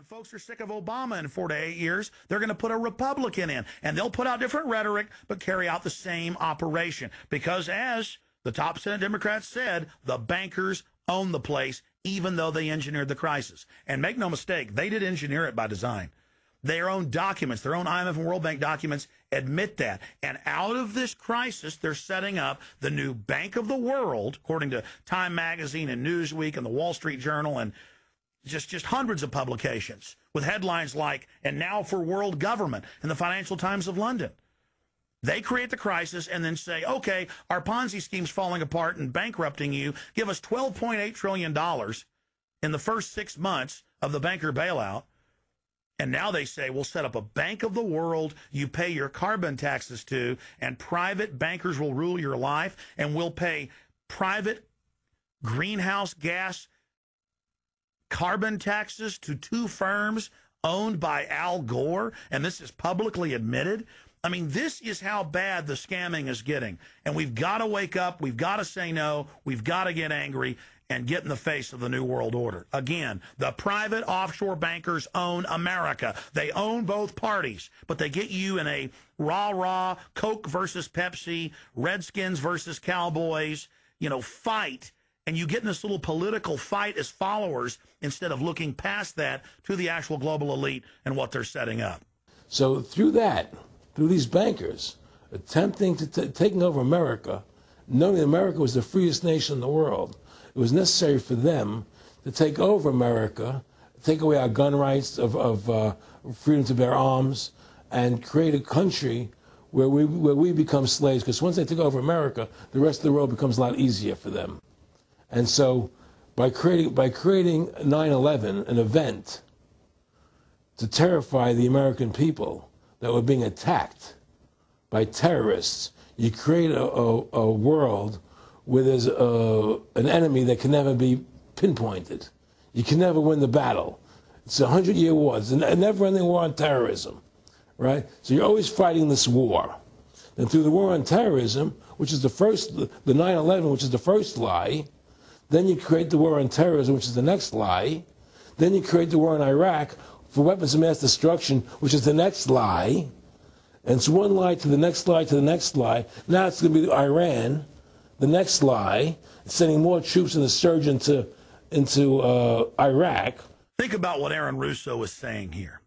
folks are sick of Obama in 4 to 8 years, they're going to put a Republican in, and they'll put out different rhetoric, but carry out the same operation. Because as the top Senate Democrats said, the bankers own the place, even though they engineered the crisis. And make no mistake, they did engineer it by design. Their own documents, their own IMF and World Bank documents admit that. And out of this crisis, they're setting up the new Bank of the World, according to Time Magazine and Newsweek and the Wall Street Journal and just hundreds of publications with headlines like, "And now for world government," in the Financial Times of London. They create the crisis and then say, okay, our Ponzi scheme's falling apart and bankrupting you. Give us $12.8 trillion in the first 6 months of the banker bailout. And now they say, we'll set up a Bank of the World you pay your carbon taxes to, and private bankers will rule your life, and we'll pay private greenhouse gas carbon taxes to 2 firms owned by Al Gore, and this is publicly admitted. I mean, this is how bad the scamming is getting. And we've got to wake up. We've got to say no. We've got to get angry and get in the face of the New World Order. Again, the private offshore bankers own America. They own both parties, but they get you in a rah-rah, Coke versus Pepsi, Redskins versus Cowboys, fight. And you get in this little political fight as followers instead of looking past that to the actual global elite and what they're setting up. So through these bankers attempting to taking over America, knowing that America was the freest nation in the world, it was necessary for them to take over America, take away our gun rights of freedom to bear arms, and create a country where we become slaves. Because once they take over America, the rest of the world becomes a lot easier for them. And so by creating 9/11, an event to terrify the American people that were being attacked by terrorists, you create a world where there's an enemy that can never be pinpointed. You can never win the battle. It's a 100-year war. It's a never-ending war on terrorism, right? So you're always fighting this war. And through the war on terrorism, which is the 9/11, which is the first lie, then you create the war on terrorism, which is the next lie. Then you create the war in Iraq for weapons of mass destruction, which is the next lie. And it's one lie to the next lie to the next lie. Now it's going to be Iran, the next lie, sending more troops and a surge into Iraq. Think about what Aaron Russo is saying here.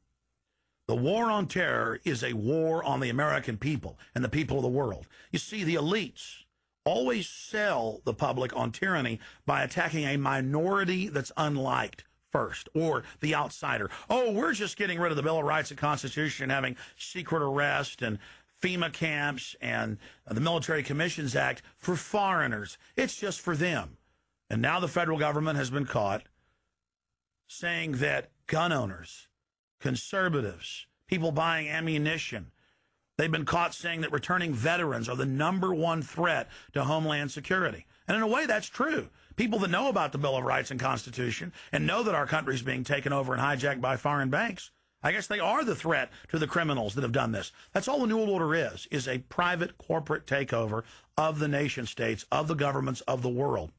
The war on terror is a war on the American people and the people of the world. You see, the elites always sell the public on tyranny by attacking a minority that's unliked first, or the outsider. Oh, we're just getting rid of the Bill of Rights and Constitution and having secret arrest and FEMA camps and the Military Commissions Act for foreigners. It's just for them. And now the federal government has been caught saying that gun owners, conservatives, people buying ammunition, they've been caught saying that returning veterans are the #1 threat to Homeland Security. And in a way, that's true. People that know about the Bill of Rights and Constitution and know that our country is being taken over and hijacked by foreign banks, I guess they are the threat to the criminals that have done this. That's all the New World Order is a private corporate takeover of the nation states, of the governments of the world.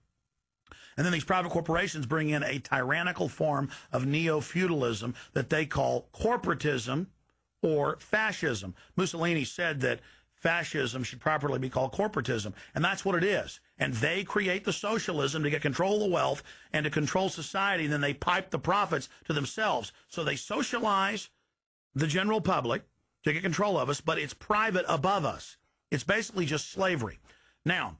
And then these private corporations bring in a tyrannical form of neo-feudalism that they call corporatism or fascism. Mussolini said that fascism should properly be called corporatism, and that's what it is. And they create the socialism to get control of the wealth and to control society, and then they pipe the profits to themselves. So they socialize the general public to get control of us, but it's private above us. It's basically just slavery. Now,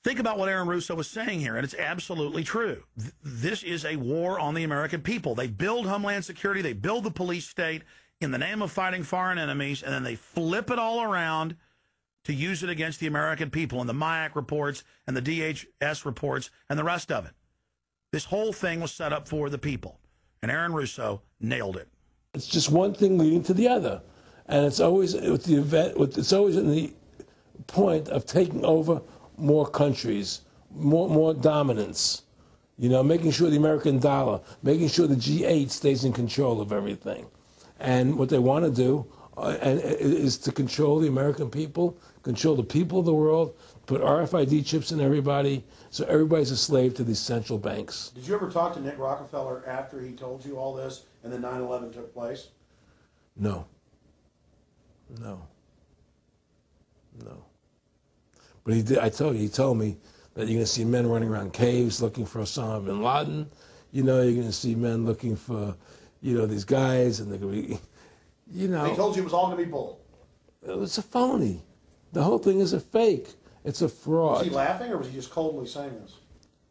think about what Aaron Russo was saying here, and it's absolutely true. This is a war on the American people. They build Homeland Security, they build the police state in the name of fighting foreign enemies, and then they flip it all around to use it against the American people and the MIAC reports and the DHS reports and the rest of it. This whole thing was set up for the people, and Aaron Russo nailed it. It's just one thing leading to the other, and it's always it's always in the point of taking over more countries, more dominance. Making sure the American dollar, making sure the G8 stays in control of everything. And what they want to do and is to control the American people, control the people of the world, put RFID chips in everybody, so everybody's a slave to these central banks. Did you ever talk to Nick Rockefeller after he told you all this and then 9/11 took place? No. No. No. But he did. He told me that you're going to see men running around caves looking for Osama bin Laden. You know, you're going to see men looking for, these guys, and they're going to be, He told you it was all going to be bull. It was a phony. The whole thing is a fake. It's a fraud. Was he laughing, or was he just coldly saying this?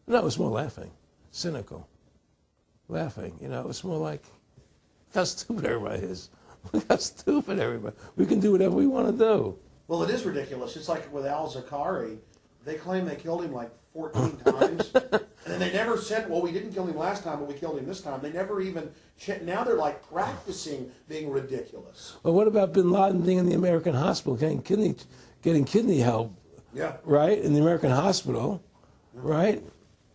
No, it was more laughing. Cynical. Laughing. It's more like, look how stupid everybody is. Look how stupid everybody. We can do whatever we want to do. Well, it is ridiculous. It's like with al-Zakari. They claim they killed him like 14 times. And then they never said, well, we didn't kill him last time, but we killed him this time. They never even now they're like practicing being ridiculous. Well, what about bin Laden being in the American hospital, getting kidney help? Yeah. Right? In the American hospital, right?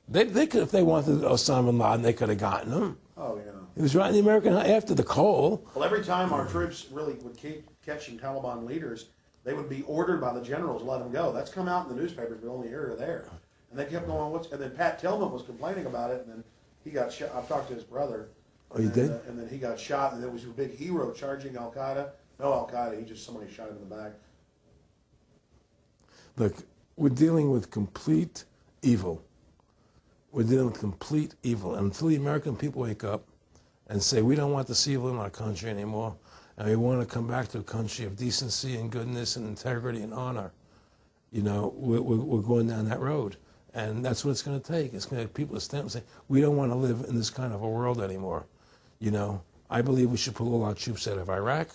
They could, if they wanted Osama bin Laden, they could have gotten him. Oh, yeah. He was right in the American, after the coal. Well, every time our troops really would keep catching Taliban leaders, they would be ordered by the generals to let them go. That's come out in the newspapers, but only here or there. And they kept going, and then Pat Tillman was complaining about it, and then he got shot. I've talked to his brother. Oh, you did? And then he got shot, and there was a big hero charging Al-Qaeda. No Al-Qaeda, somebody shot him in the back. Look, we're dealing with complete evil. We're dealing with complete evil. And until the American people wake up and say, we don't want this evil in our country anymore, and we want to come back to a country of decency and goodness and integrity and honor, we're going down that road. And that's what it's going to take. It's going to have people to stand up and say, we don't want to live in this kind of a world anymore. I believe we should pull all our troops out of Iraq.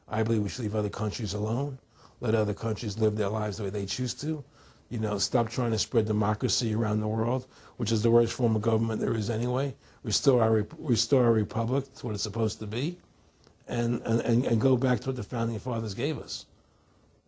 I believe we should leave other countries alone. Let other countries live their lives the way they choose to. Stop trying to spread democracy around the world, which is the worst form of government there is anyway. Restore our republic to what it's supposed to be, and go back to what the founding fathers gave us,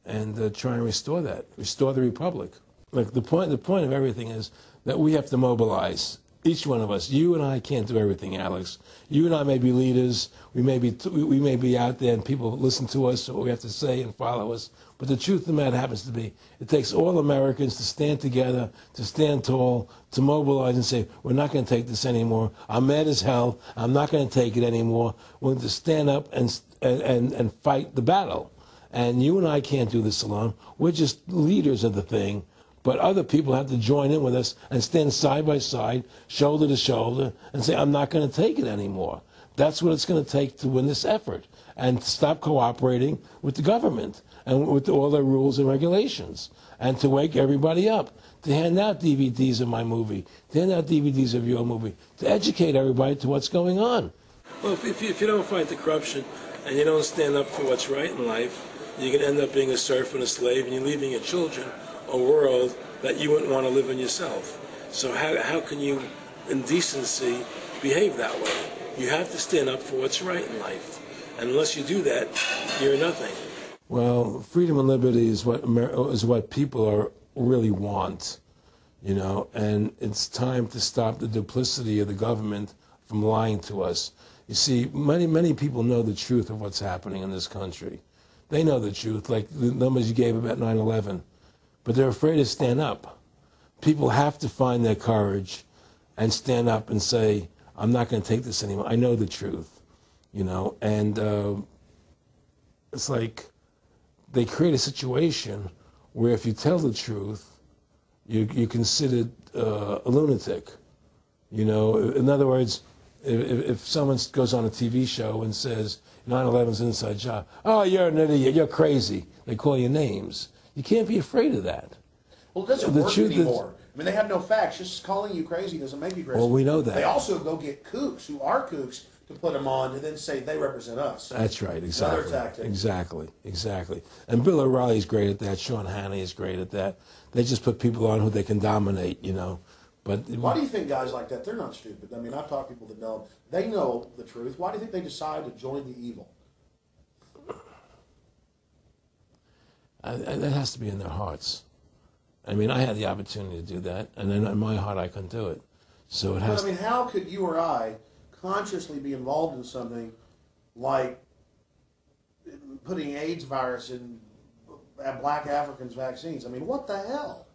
and try and restore that. Restore the republic. Like the point of everything is that we have to mobilize. Each one of us. You and I can't do everything, Alex. You and I may be leaders. We may be out there and people listen to us, what we have to say and follow us. But the truth of the matter happens to be, it takes all Americans to stand together, to stand tall, to mobilize and say, we're not going to take this anymore. I'm mad as hell. I'm not going to take it anymore. We're going to stand up and fight the battle. And you and I can't do this alone. We're just leaders of the thing. But other people have to join in with us and stand side by side, shoulder to shoulder, and say, I'm not going to take it anymore. That's what it's going to take to win this effort, and to stop cooperating with the government and with all their rules and regulations, and to wake everybody up, to hand out DVDs of my movie, to hand out DVDs of your movie, to educate everybody to what's going on. Well, if you don't fight the corruption and you don't stand up for what's right in life, you're going to end up being a serf and a slave, and you're leaving your children a world that you wouldn't want to live in yourself. So how can you, in decency, behave that way? You have to stand up for what's right in life. And unless you do that, you're nothing. Well, freedom and liberty is what people really want, and it's time to stop the duplicity of the government from lying to us. You see, many people know the truth of what's happening in this country. They know the truth, like the numbers you gave about 9/11. But they're afraid to stand up. People have to find their courage and stand up and say, I'm not going to take this anymore. I know the truth, and it's like they create a situation where if you tell the truth, you're considered a lunatic. In other words, if someone goes on a TV show and says 9/11's an inside job, oh, you're an idiot, you're crazy, they call you names. You can't be afraid of that. Well, it doesn't work anymore. I mean, they have no facts. Just calling you crazy doesn't make you crazy. Well, we know that. They also go get kooks who are kooks to put them on and then say they represent us. That's right, exactly. Another tactic. Exactly. And Bill O'Reilly's great at that. Sean Hannity is great at that. They just put people on who they can dominate, But why do you think guys like that, they're not stupid? I mean, I've talked to people that know. They know the truth. Why do you think they decide to join the evil? That has to be in their hearts. I mean, I had the opportunity to do that, and then in my heart I couldn't do it. So it has. But, I mean, how could you or I consciously be involved in something like putting AIDS virus in black Africans' vaccines. I mean, what the hell?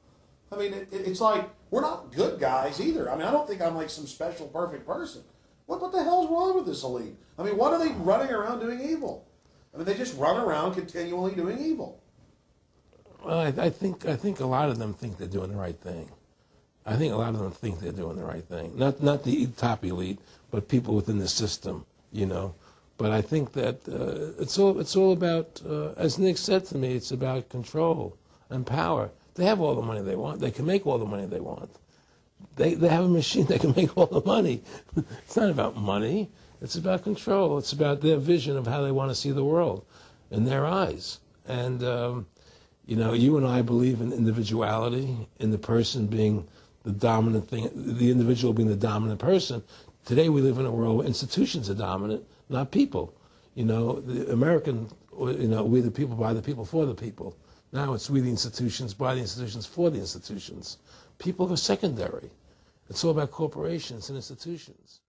I mean, it's like, we're not good guys either. I mean, I don't think I'm like some special perfect person. What the hell's wrong with this elite? I mean, what are they running around doing evil? I mean, they just run around continually doing evil. Well, I think a lot of them think they're doing the right thing. I think a lot of them think they're doing the right thing. Not the top elite, but people within the system, you know. But I think that it's all about, as Nick said to me, it's about control and power. They have all the money they want. They can make all the money they want. They have a machine that can make all the money. It's not about money. It's about control. It's about their vision of how they want to see the world in their eyes. And, you know, you and I believe in individuality, in the person being the dominant thing, the individual being the dominant person. Today we live in a world where institutions are dominant, not people. You know, the American, you know, we the people, by the people, for the people. Now it's we the institutions, by the institutions, for the institutions. People are secondary. It's all about corporations and institutions.